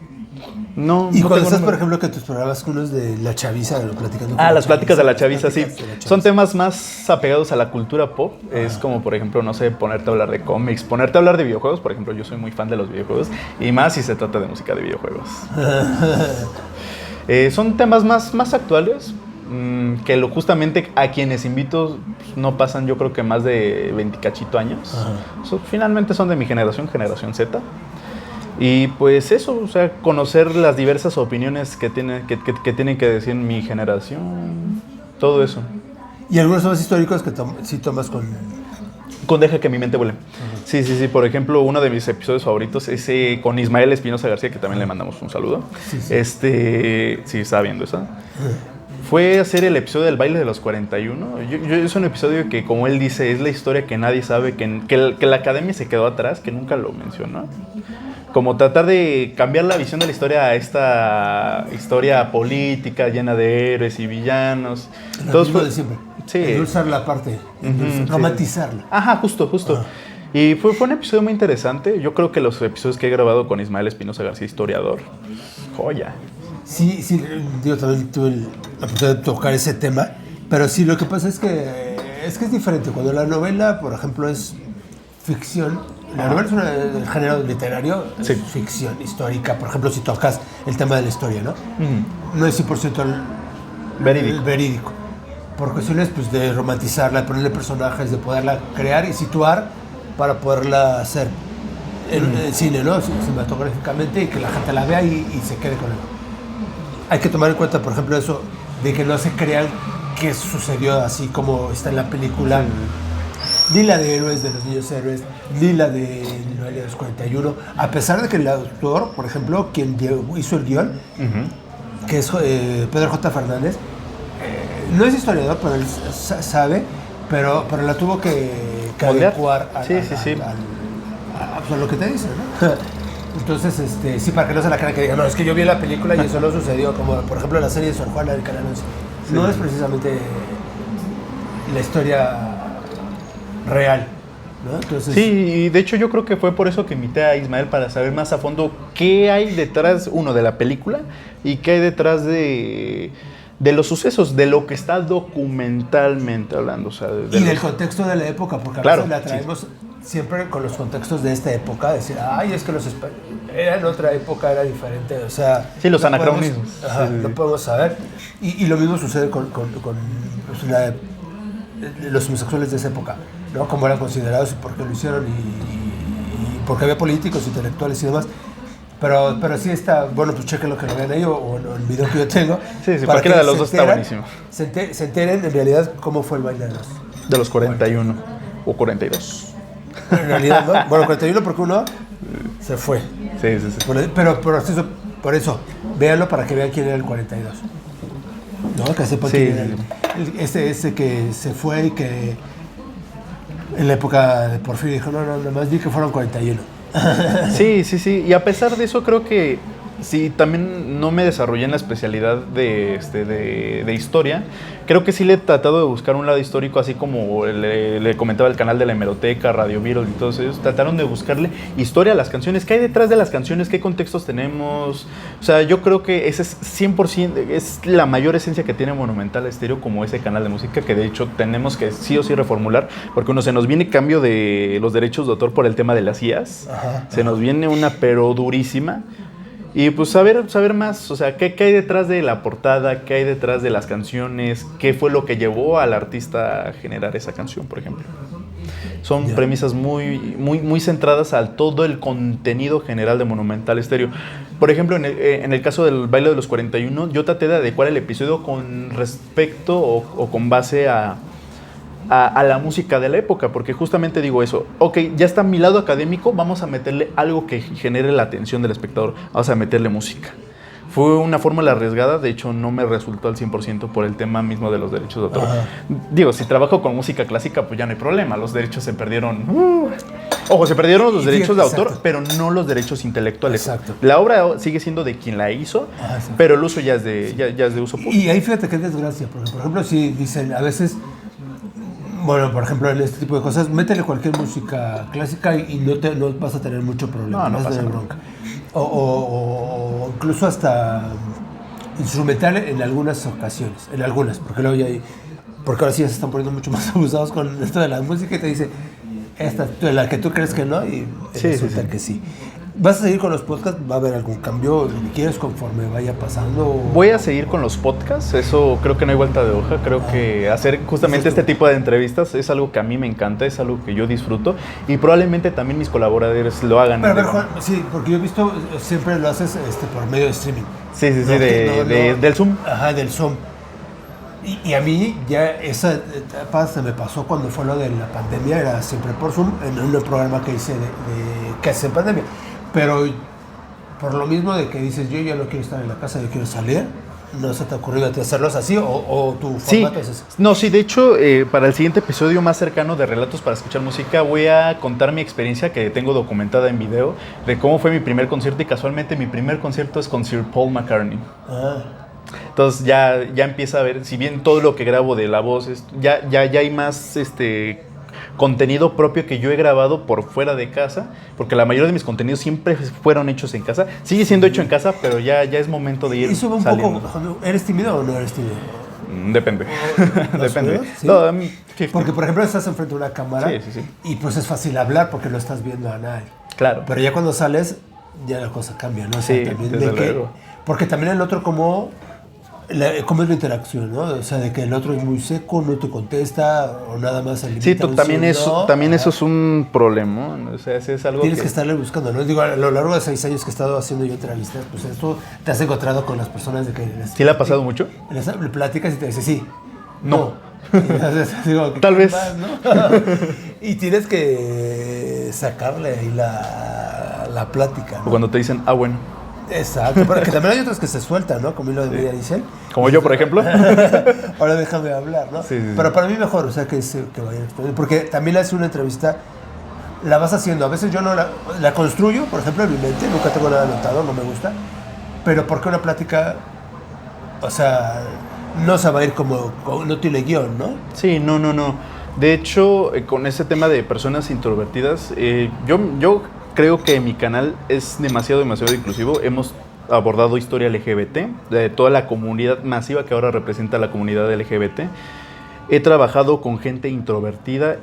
Y cuando estás, por ejemplo, que tus programas con los de la chaviza, platicando... Las pláticas de la chaviza, sí. Son temas más apegados a la cultura pop. Es como, por ejemplo, no sé, ponerte a hablar de cómics, ponerte a hablar de videojuegos. Por ejemplo, yo soy muy fan de los videojuegos. Y más si se trata de música de videojuegos. Son temas más actuales. Que justamente a quienes invito no pasan, yo creo que más de 20 cachito años. Finalmente son de mi generación Z. Y pues eso, o sea, conocer las diversas opiniones que tienen que decir mi generación, todo eso. ¿Y algunos temas históricos que sí tomas con...? Con Deja que mi mente vuele. Sí. Por ejemplo, uno de mis episodios favoritos es con Ismael Espinosa García, que también le mandamos un saludo. Sí. Sí, estaba viendo esa. fue hacer el episodio del baile de los 41. Es un episodio que, como él dice, es la historia que nadie sabe, que la academia se quedó atrás, que nunca lo mencionó. Como tratar de cambiar la visión de la historia a esta historia política llena de héroes y villanos. Lo mismo de siempre. Sí. Endulzar la parte, romantizarla. Ajá, justo. Y fue un episodio muy interesante. Yo creo que los episodios que he grabado con Ismael Espinosa García, historiador, joya. Sí, yo también tuve la oportunidad de tocar ese tema, pero sí, lo que pasa es que es diferente. Cuando la novela, por ejemplo, es ficción, la novela es el género literario, es ficción histórica. Por ejemplo, si tocas el tema de la historia, ¿no? No es 100% verídico. Por cuestiones pues, de romantizarla, de ponerle personajes, de poderla crear y situar para poderla hacer en cine, ¿no? Cinematográficamente, y que la gente la vea y se quede con él. Hay que tomar en cuenta, por ejemplo, eso de que no se crean que sucedió así como está en la película. Ni la de Héroes, de los Niños Héroes, ni la de Baile de los 41. A pesar de que el autor, por ejemplo, quien hizo el guión, que es Pedro J. Fernández, no es historiador, pero él sabe, pero la tuvo que adecuar a lo que te dice, ¿no? Entonces, sí, para que no se la cara que diga, no, es que yo vi la película y eso no sucedió, como por ejemplo la serie de Sor Juana del Canal 11. No es precisamente la historia real, ¿no? Entonces, sí, y de hecho yo creo que fue por eso que invité a Ismael, para saber más a fondo qué hay detrás, uno, de la película, y qué hay detrás de los sucesos, de lo que está documentalmente hablando. O sea, del contexto de la época, porque a veces la traemos siempre con los contextos de esta época, decir, ay, es que era en otra época, era diferente, o sea... Sí, los anacronismos. No podemos saber. Y lo mismo sucede con los homosexuales de esa época, ¿no? Cómo eran considerados y por qué lo hicieron y porque había políticos, intelectuales y demás. Pero sí está, bueno, pues chequen lo que lo vean ahí o en el video que yo tengo. Sí, cualquiera de los dos está buenísimo. Se enteren en realidad cómo fue el baile de los 41 o 42. En realidad, ¿no? Bueno, 41 porque uno se fue. Sí. Pero por eso, véanlo para que vean quién era el 42. ¿No? Que sepan quién era ese que se fue y que en la época de Porfirio dijo, no, nada más vi que fueron 41. Sí. Y a pesar de eso, creo que sí, también no me desarrollé en la especialidad de historia. Creo que sí le he tratado de buscar un lado histórico, así como le comentaba el canal de la Hemeroteca, Radio Viral y todos ellos. Trataron de buscarle historia a las canciones. ¿Qué hay detrás de las canciones? ¿Qué contextos tenemos? O sea, yo creo que ese es 100%, es la mayor esencia que tiene Monumental Estéreo como ese canal de música, que de hecho tenemos que sí o sí reformular, porque se nos viene cambio de los derechos de autor por el tema de las IAs. Se nos viene una pero durísima. Y pues saber más, o sea, ¿qué hay detrás de la portada? ¿Qué hay detrás de las canciones? ¿Qué fue lo que llevó al artista a generar esa canción, por ejemplo? Son premisas muy centradas a todo el contenido general de Monumental Estéreo. Por ejemplo, en el caso del baile de los 41, yo traté de adecuar el episodio con respecto o con base a la música de la época, porque justamente digo eso, ok, ya está mi lado académico, vamos a meterle algo que genere la atención del espectador, vamos a meterle música. Fue una fórmula arriesgada, de hecho no me resultó al 100% por el tema mismo de los derechos de autor. Digo, si trabajo con música clásica, pues ya no hay problema, los derechos se perdieron. Ojo, se perdieron los derechos de autor, pero no los derechos intelectuales. Exacto. La obra sigue siendo de quien la hizo, pero el uso ya es de uso público. Y ahí fíjate qué desgracia, porque por ejemplo, si dicen a veces... Bueno, por ejemplo, en este tipo de cosas, métele cualquier música clásica y no vas a tener mucho problema. No vas a tener bronca. O incluso hasta instrumental en algunas ocasiones. En algunas, porque porque ahora sí ya se están poniendo mucho más abusados con esto de la música y te dice, esta, la que tú crees que no, y resulta que sí. ¿Vas a seguir con los podcasts? ¿Va a haber algún cambio? ¿Quieres conforme vaya pasando? Voy a seguir con los podcasts, eso creo que no hay vuelta de hoja. Creo que hacer justamente este tipo de entrevistas es algo que a mí me encanta, es algo que yo disfruto y probablemente también mis colaboradores lo hagan. Pero a ver, Juan, sí, porque yo he visto, siempre lo haces por medio de streaming. Sí, del Zoom. Ajá, del Zoom. Y a mí ya esa etapa se me pasó cuando fue lo de la pandemia, era siempre por Zoom, en un programa que hice que hace en pandemia. Pero por lo mismo de que dices, yo ya no quiero estar en la casa, yo quiero salir, ¿No se te ha ocurrido a ti hacerlos así o tu Sí, formato es ese? no, sí, de hecho, para el siguiente episodio más cercano de Relatos para Escuchar Música voy a contar mi experiencia que tengo documentada en video de cómo fue mi primer concierto y casualmente mi primer concierto es con Sir Paul McCartney. Ah, Entonces ya empieza a ver, si bien todo lo que grabo de la voz, ya hay más contenido propio que yo he grabado por fuera de casa, porque la mayoría de mis contenidos siempre fueron hechos en casa. Sigue siendo hecho en casa, pero ya es momento de ir y sube un saliendo. poco, ¿eres tímido o no eres tímido? Depende. Depende. subes? ¿Sí? No, 50. Porque, por ejemplo, estás enfrente de una cámara Sí. y pues es fácil hablar porque no estás viendo a nadie. Claro. Pero ya cuando sales, ya la cosa cambia, ¿no? O sea, Sí, también desde de que, luego. porque también el otro cómo es la interacción, ¿no? O sea, de que el otro es muy seco, no te contesta o nada más se limita Sí, a un también sí, eso, no. también eso es un problema, ¿no? O sea, es algo Tienes que estarle buscando, ¿no? Digo, a lo largo de 6 años que he estado haciendo yo entrevistas, pues esto te has encontrado con las personas de que ¿Sí le ha pasado mucho? le platicas y te dice sí, No. Y entonces, digo, ¿qué Tal vez. más, no? Y tienes que sacarle ahí la plática, O ¿no? cuando te dicen, bueno. Exacto, porque también hay otros que se sueltan, ¿no? Como lo de Media dicen. Como yo, por ejemplo. Ahora déjame hablar, ¿no? Sí. Pero para mí mejor, o sea, que vaya explorando. Porque también hace una entrevista, la vas haciendo. A veces yo no la construyo, por ejemplo, en mi mente, nunca tengo nada anotado, no me gusta. Pero porque una plática, o sea, no se va a ir como no tiene guión, ¿no? Sí, no. De hecho, con ese tema de personas introvertidas, yo creo que mi canal es demasiado inclusivo. Hemos abordado historia LGBT, de toda la comunidad masiva que ahora representa la comunidad LGBT. He trabajado con gente introvertida,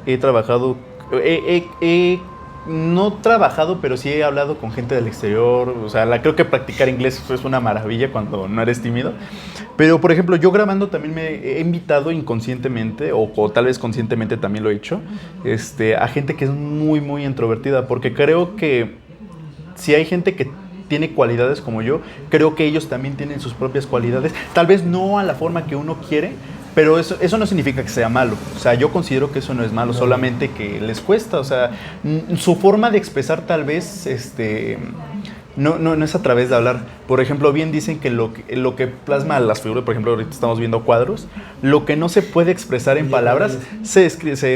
no trabajado, pero sí he hablado con gente del exterior. O sea, creo que practicar inglés es una maravilla cuando no eres tímido. Pero, por ejemplo, yo grabando también me he invitado inconscientemente, o tal vez conscientemente también lo he hecho, a gente que es muy introvertida, porque creo que si hay gente que tiene cualidades como yo, creo que ellos también tienen sus propias cualidades, tal vez no a la forma que uno quiere, pero eso no significa que sea malo. O sea, yo considero que eso no es malo, solamente que les cuesta. O sea, su forma de expresar tal vez no es a través de hablar. Por ejemplo, bien dicen que lo que plasma las figuras, por ejemplo, ahorita estamos viendo cuadros, lo que no se puede expresar en palabras se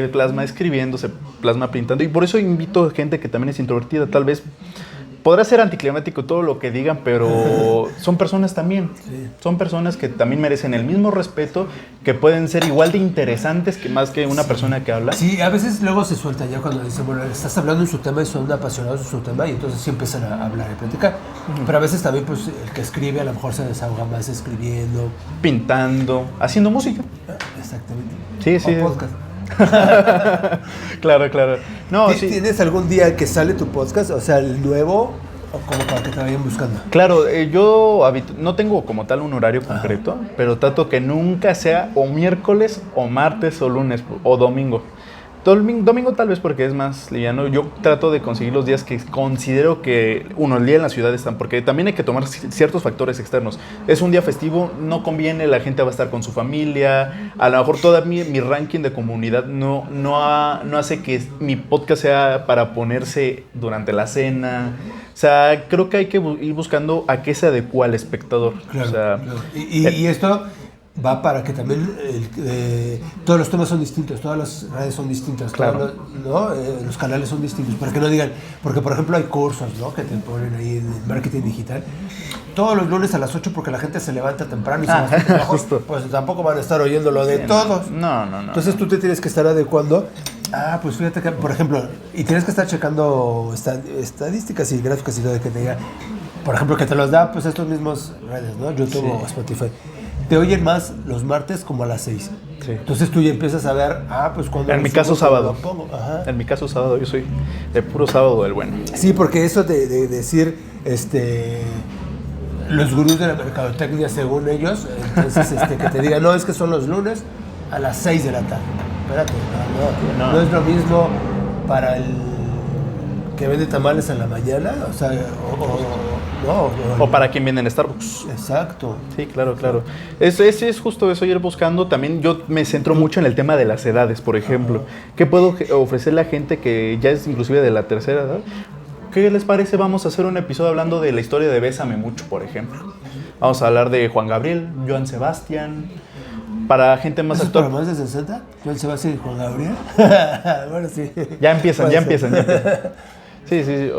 plasma escribiendo, se plasma pintando. Y por eso invito a gente que también es introvertida. Tal vez podrá ser anticlimático todo lo que digan, pero son personas también. Sí. Son personas que también merecen el mismo respeto, que pueden ser igual de interesantes que más que una persona que habla. Sí, a veces luego se suelta ya cuando dicen, bueno, estás hablando en su tema y son apasionados en su tema y entonces sí empiezan a hablar y platicar. Pero a veces también pues el que escribe a lo mejor se desahoga más escribiendo. Pintando, haciendo música. Exactamente. Sí. O podcast. Claro. No, sí. ¿Tienes algún día que sale tu podcast? O sea, el nuevo, o como para que te vayan buscando. Claro, yo no tengo como tal un horario concreto, pero trato que nunca sea o miércoles, o martes, o lunes, o domingo. Domingo tal vez porque es más liviano. Yo trato de conseguir los días que considero que, el día en la ciudad están, porque también hay que tomar ciertos factores externos. Es un día festivo, no conviene, la gente va a estar con su familia. A lo mejor todo mi ranking de comunidad no hace que mi podcast sea para ponerse durante la cena. O sea, creo que hay que ir buscando a qué se adecua al espectador. Claro, o sea, claro. Y esto va para que también todos los temas son distintos, todas las redes son distintas, claro. Los canales son distintos, para que no digan, porque por ejemplo hay cursos, ¿no?, que te ponen ahí en marketing digital, todos los lunes a las 8 porque la gente se levanta temprano y se va a trabajo, pues tampoco van a estar oyendo lo de todos. No. Entonces tú te tienes que estar adecuando. Pues fíjate que, por ejemplo, y tienes que estar checando estadísticas y gráficas y todo de que te diga, por ejemplo, que te los da pues estos mismos redes, ¿no?, YouTube o Spotify. Te oyen más los martes como a las 6. Sí. Entonces tú ya empiezas a ver, pues cuando... En mi caso sábado. En mi caso sábado, yo soy de puro sábado del bueno. Sí, porque eso de decir, los gurús de la mercadotecnia según ellos, entonces que te digan, no, es que son los lunes a las 6 de la tarde. Espérate, no es lo mismo para el que vende tamales en la mañana, o sea, o para quien vende en Starbucks. Exacto. Sí, claro. Es justo eso, ir buscando. También yo me centro mucho en el tema de las edades, por ejemplo. ¿Qué puedo ofrecerle a la gente que ya es inclusive de la tercera edad? ¿Qué les parece? Vamos a hacer un episodio hablando de la historia de Bésame Mucho, por ejemplo. Vamos a hablar de Juan Gabriel, Joan Sebastián. Para gente más actual. ¿Para más de 60? ¿Joan Sebastián y Juan Gabriel? Bueno, sí. Ya empiezan. Sí.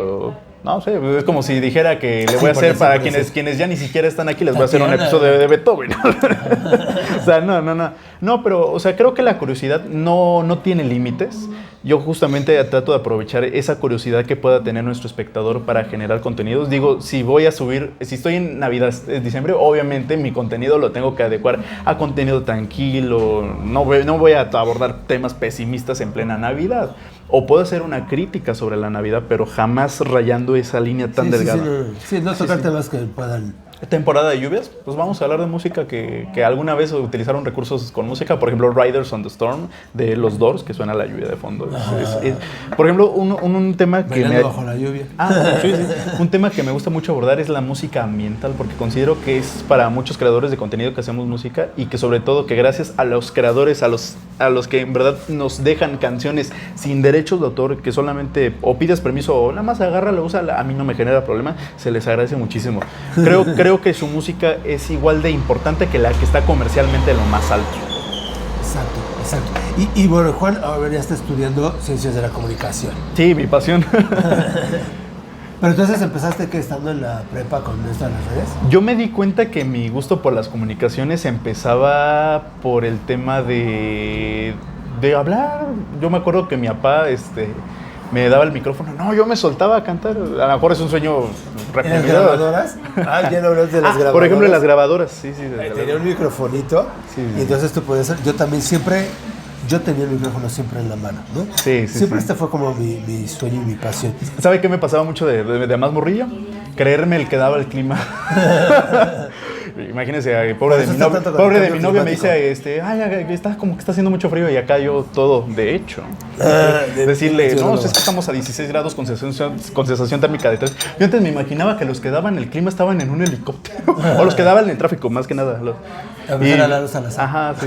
No sé, es como si dijera que le voy a hacer para quienes ya ni siquiera están aquí, les voy a hacer un episodio de Beethoven. O sea, no. No, pero, o sea, creo que la curiosidad no tiene límites. Yo justamente trato de aprovechar esa curiosidad que pueda tener nuestro espectador para generar contenidos. Digo, si voy a subir, si estoy en Navidad, en diciembre, obviamente mi contenido lo tengo que adecuar a contenido tranquilo. No voy a abordar temas pesimistas en plena Navidad. O puedo hacer una crítica sobre la Navidad, pero jamás rayando esa línea tan delgada. No tocar temas que puedan... Temporada de lluvias, pues vamos a hablar de música que alguna vez utilizaron recursos con música. Por ejemplo, Riders on the Storm de los Doors, que suena la lluvia de fondo. Por ejemplo, un tema que bajo la lluvia. Un tema que me gusta mucho abordar es la música ambiental, porque considero que es para muchos creadores de contenido que hacemos música y que sobre todo que gracias a los creadores, a los que en verdad nos dejan canciones sin derechos de autor, que solamente o pides permiso o nada más agárrala, úsala, a mí no me genera problema, se les agradece muchísimo. Creo que su música es igual de importante que la que está comercialmente en lo más alto. Exacto. Y bueno, Juan ahora ya está estudiando Ciencias de la Comunicación. Sí, mi pasión. Pero entonces empezaste estando en la prepa con esto de las redes. Yo me di cuenta que mi gusto por las comunicaciones empezaba por el tema de hablar. Yo me acuerdo que mi papá me daba el micrófono. No, yo me soltaba a cantar. A lo mejor es un sueño reprimido. ¿En las grabadoras? Ya no hablas de las grabadoras. Por ejemplo, en las grabadoras, sí. Tenía un microfonito y entonces tú podías hacer... Yo también yo tenía el micrófono siempre en la mano, ¿no? Sí. Siempre este fue como mi sueño y mi pasión. ¿Sabe qué me pasaba mucho de más morrillo? Creerme el que daba el clima. Imagínense, pobre de mi novia me dice, está como que está haciendo mucho frío y acá yo todo, de hecho. Decirle, es que estamos a 16 grados con sensación térmica de 3. Yo antes me imaginaba que los que daban el clima estaban en un helicóptero. O los que daban el tráfico, más que nada. Era la luz a la sala. Ajá, sí.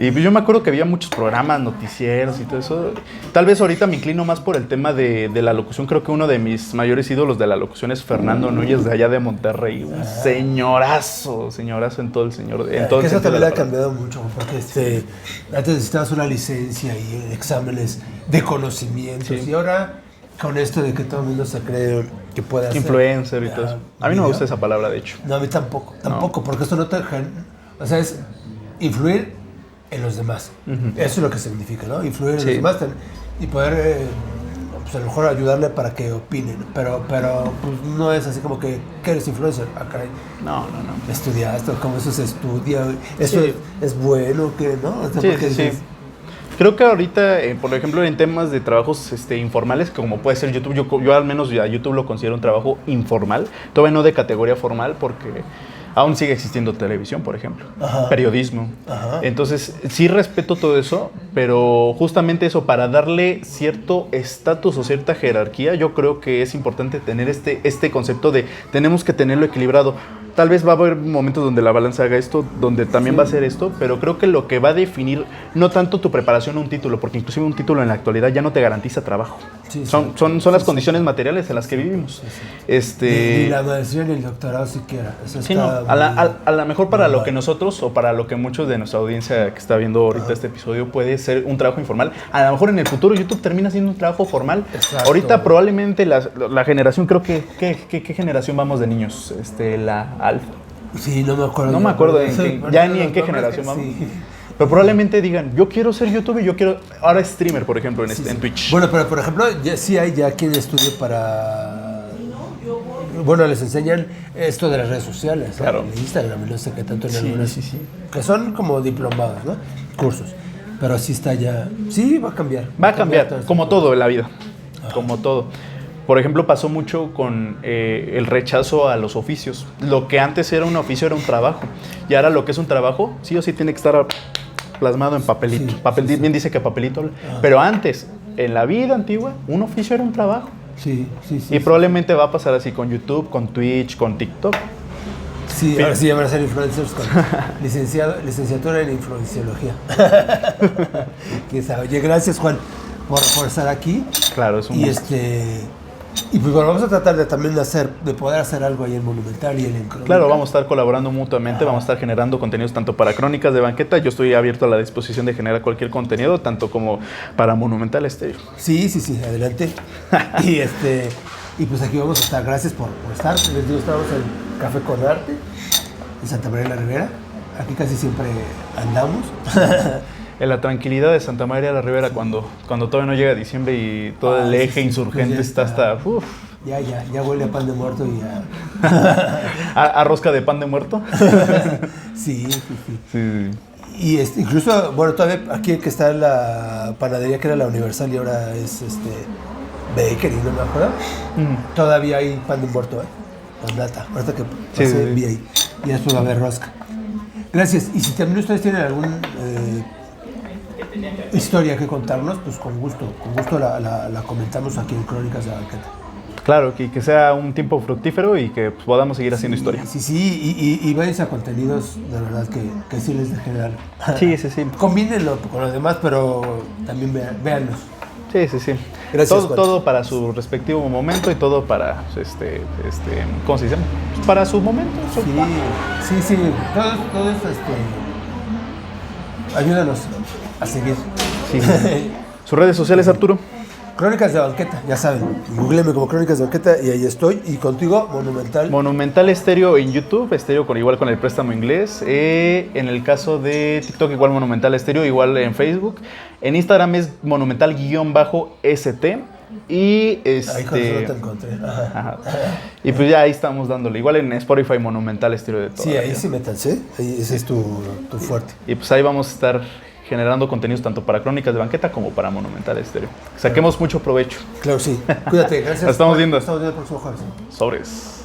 Y yo me acuerdo que había muchos programas, noticieros y todo eso. Tal vez ahorita me inclino más por el tema de la locución. Creo que uno de mis mayores ídolos de la locución es Fernando Núñez, de allá de Monterrey. Un señorazo en todo el señor. Que eso también ha cambiado mucho, porque antes necesitabas una licencia y exámenes de conocimientos. Sí. Y ahora, con esto de que todo el mundo se cree que puede hacer... Influencer y todo eso. A mí no me gusta esa palabra, de hecho. No, a mí tampoco, porque esto no te... O sea, es influir en los demás. Eso es lo que significa, ¿no? Influir en los demás y poder, pues a lo mejor ayudarle para que opinen. Pero pues no es así como que eres influencer. Caray. No. Estudiaste, como eso se estudia. Eso es bueno, que ¿no? O sea, sí. Creo que ahorita, por ejemplo, en temas de trabajos informales, como puede ser YouTube, yo al menos a YouTube lo considero un trabajo informal, todavía no de categoría formal, porque aún sigue existiendo televisión, por ejemplo, periodismo. Entonces, sí respeto todo eso, pero justamente eso, para darle cierto estatus o cierta jerarquía, yo creo que es importante tener este concepto de tenemos que tenerlo equilibrado. Tal vez va a haber momentos donde la balanza haga esto, donde también va a ser esto, pero creo que lo que va a definir no tanto tu preparación a un título, porque inclusive un título en la actualidad ya no te garantiza trabajo. Son las condiciones materiales en las que vivimos. Ni la maestría ni el doctorado siquiera. Eso a lo mejor para lo que nosotros o para lo que muchos de nuestra audiencia que está viendo ahorita este episodio puede ser un trabajo informal. A lo mejor en el futuro YouTube termina siendo un trabajo formal. Exacto. Ahorita probablemente la generación, creo que ¿qué generación vamos de niños? La alfa. Sí, no me acuerdo. No me acuerdo ni en qué generación vamos. Sí. Pero probablemente digan, yo quiero ser youtuber, yo quiero... Ahora streamer, por ejemplo, en Twitch. Bueno, pero por ejemplo, sí hay quien estudie para... Bueno, les enseñan esto de las redes sociales. Claro. En Instagram, no sé qué tanto en algunas... Que son como diplomados, ¿no? Cursos. Pero sí está ya... Sí, va a cambiar. Va a cambiar, como todo en la vida. Como todo. Por ejemplo, pasó mucho con el rechazo a los oficios. Lo que antes era un oficio era un trabajo. Y ahora lo que es un trabajo, sí o sí tiene que estar plasmado en papelito. Bien dice que papelito. Pero antes, en la vida antigua, un oficio era un trabajo. Y probablemente va a pasar así con YouTube, con Twitch, con TikTok. Sí, ahora sí van a ser influencers con licenciatura en influenciología. ¿Quién sabe? Oye, gracias, Juan, por estar aquí. Claro, es un gusto. Y pues bueno, vamos a tratar de también de poder hacer algo ahí en Monumental y en Crónica. Claro, vamos a estar colaborando mutuamente, vamos a estar generando contenidos tanto para Crónicas de Banqueta. Yo estoy abierto a la disposición de generar cualquier contenido, tanto como para Monumental Estéreo. Sí, adelante. y pues aquí vamos a estar. Gracias por estar. Les digo, estamos en Café con Arte, en Santa María de la Ribera. Aquí casi siempre andamos. En la tranquilidad de Santa María de la Ribera, cuando todavía no llega diciembre y todo el eje insurgente pues está hasta... Ya huele a pan de muerto y a... ¿A rosca de pan de muerto? Sí. Sí. Y incluso, bueno, todavía aquí que está la panadería que era la Universal y ahora es Bakery, no me acuerdo. Todavía hay pan de muerto, con nata. Ahorita que pasé, vi ahí. Y después va a haber rosca. Gracias. Y si también ustedes tienen alguna historia que contarnos, pues con gusto la comentamos aquí en Crónicas de Banqueta. Claro, que sea un tiempo fructífero y que pues, podamos seguir haciendo historia. Sí, y váyanse a contenidos de verdad que sí les dejen algo. Sí. Combínenlo con los demás, pero también véanlos. Sí. Gracias, todo para su respectivo momento y todo para, ¿cómo se dice? Para su momento. Sí. Todo esto, ayúdanos a seguir. Sí. ¿Sus redes sociales, Arturo? Crónicas de Banqueta, ya saben. Googleme como Crónicas de Banqueta y ahí estoy. Y contigo, Monumental. Monumental Estéreo en YouTube, Estéreo igual con el préstamo inglés. En el caso de TikTok, igual Monumental Estéreo, igual en Facebook. En Instagram es Monumental-ST. Y Ahí con eso no te encontré. Ajá. Y pues ya ahí estamos dándole. Igual en Spotify, Monumental Estéreo de todo. Sí, ahí sí métanse. Ahí ese es tu fuerte. Y pues ahí vamos a estar generando contenidos tanto para Crónicas de Banqueta como para Monumental Estéreo. Saquemos mucho provecho. Claro, sí. Cuídate, gracias. Nos estamos viendo. Nos estamos viendo el próximo jueves. Sobres.